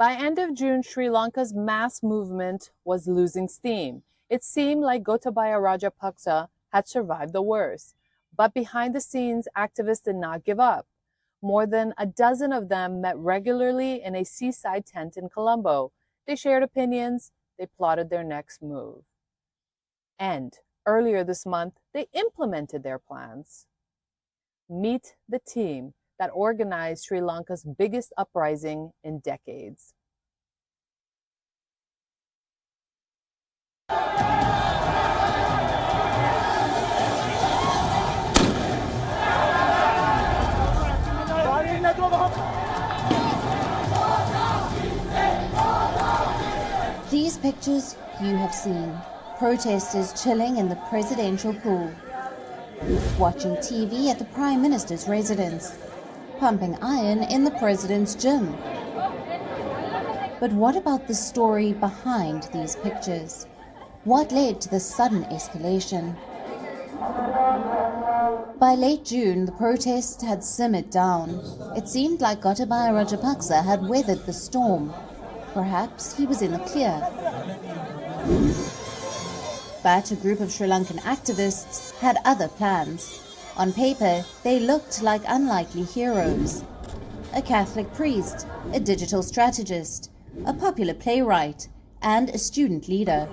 By end of June, Sri Lanka's mass movement was losing steam. It seemed like Gotabaya Rajapaksa had survived the worst. But behind the scenes, activists did not give up. More than a dozen of them met regularly in a seaside tent in Colombo. They shared opinions, they plotted their next move. And earlier this month, they implemented their plans. Meet the team that organized Sri Lanka's biggest uprising in decades. These pictures you have seen. Protesters chilling in the presidential pool, watching TV at the Prime Minister's residence, pumping iron in the president's gym. But what about the story behind these pictures? What led to the sudden escalation? By late June, the protests had simmered down. It seemed like Gotabaya Rajapaksa had weathered the storm. Perhaps he was in the clear. But a group of Sri Lankan activists had other plans. On paper, they looked like unlikely heroes. A Catholic priest, a digital strategist, a popular playwright, and a student leader.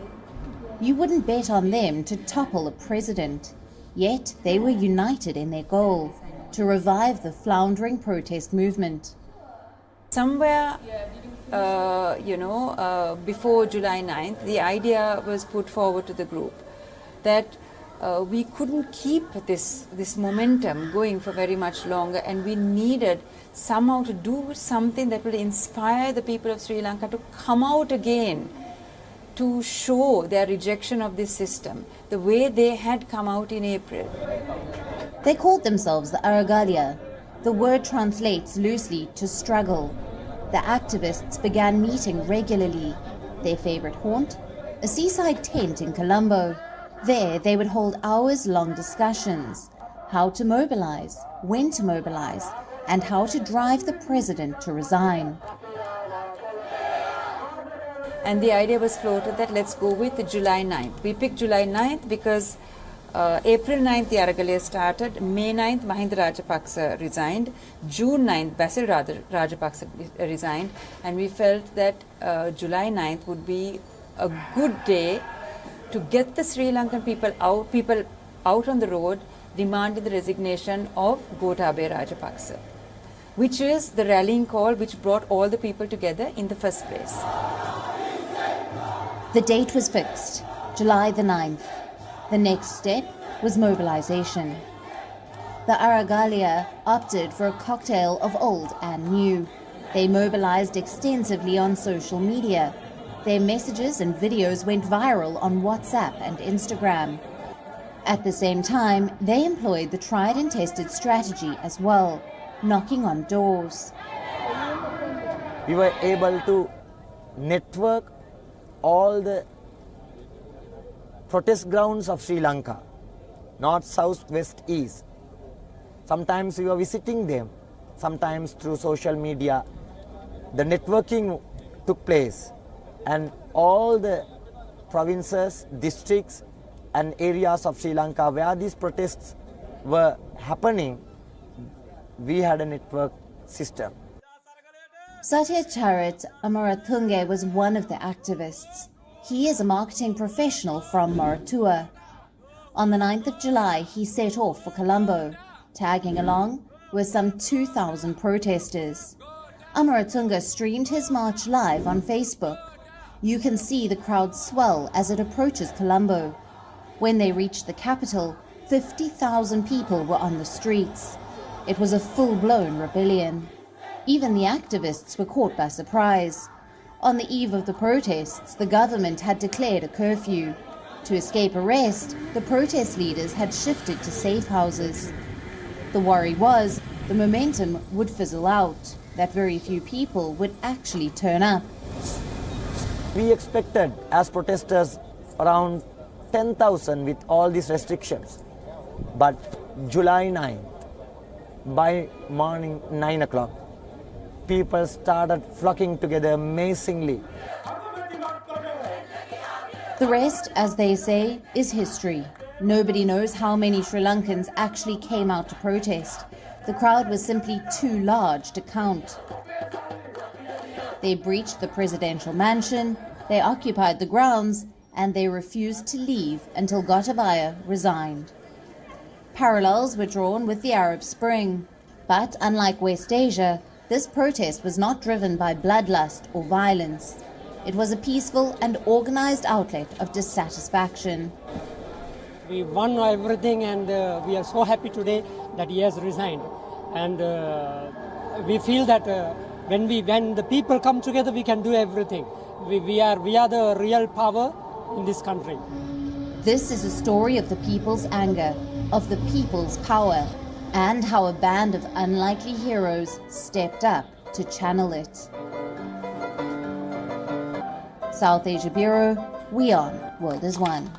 You wouldn't bet on them to topple a president. Yet they were united in their goal, to revive the floundering protest movement. Somewhere, before July 9th, the idea was put forward to the group that we couldn't keep this momentum going for very much longer, and we needed somehow to do something that will inspire the people of Sri Lanka to come out again, to show their rejection of this system, the way they had come out in April. They called themselves the Aragalia. The word translates loosely to struggle. The activists began meeting regularly. Their favorite haunt? A seaside tent in Colombo. There they would hold hours-long discussions. How to mobilize, when to mobilize, and how to drive the president to resign. And the idea was floated that let's go with July 9th. We picked July 9th because April 9th the Aragalia started, May 9th Mahinda Rajapaksa resigned, June 9th Basil Rajapaksa resigned, and we felt that July 9th would be a good day to get the Sri Lankan people out on the road demanding the resignation of Gotabaya Rajapaksa, which is the rallying call which brought all the people together in the first place. The date was fixed, July the 9th. The next step was mobilization. The Aragalia opted for a cocktail of old and new. They mobilized extensively on social media. Their messages and videos went viral on WhatsApp and Instagram. At the same time, they employed the tried and tested strategy as well, knocking on doors. We were able to network all the protest grounds of Sri Lanka, north, south, west, east. Sometimes we were visiting them, sometimes through social media. The networking took place, and all the provinces, districts and areas of Sri Lanka where these protests were happening, we had a network system. Satya Charit Amaratunge was one of the activists. He is a marketing professional from Moratuwa. On the 9th of July, he set off for Colombo. Tagging along were some 2,000 protesters. Amaratunga streamed his march live on Facebook. You can see the crowd swell as it approaches Colombo. When they reached the capital, 50,000 people were on the streets. It was a full-blown rebellion. Even the activists were caught by surprise. On the eve of the protests, the government had declared a curfew. To escape arrest, the protest leaders had shifted to safe houses. The worry was the momentum would fizzle out, that very few people would actually turn up. We expected, as protesters, around 10,000 with all these restrictions. But July 9th, by morning 9 o'clock, people started flocking together amazingly. The rest, as they say, is history. Nobody knows how many Sri Lankans actually came out to protest. The crowd was simply too large to count. They breached the presidential mansion, they occupied the grounds, and they refused to leave until Gotabaya resigned. Parallels were drawn with the Arab Spring. But unlike West Asia, this protest was not driven by bloodlust or violence. It was a peaceful and organized outlet of dissatisfaction. We won everything, and we are so happy today that he has resigned. And we feel that when the people come together, we can do everything. We are the real power in this country. This is a story of the people's anger, of the people's power, and how a band of unlikely heroes stepped up to channel it. South Asia Bureau, WION World is One.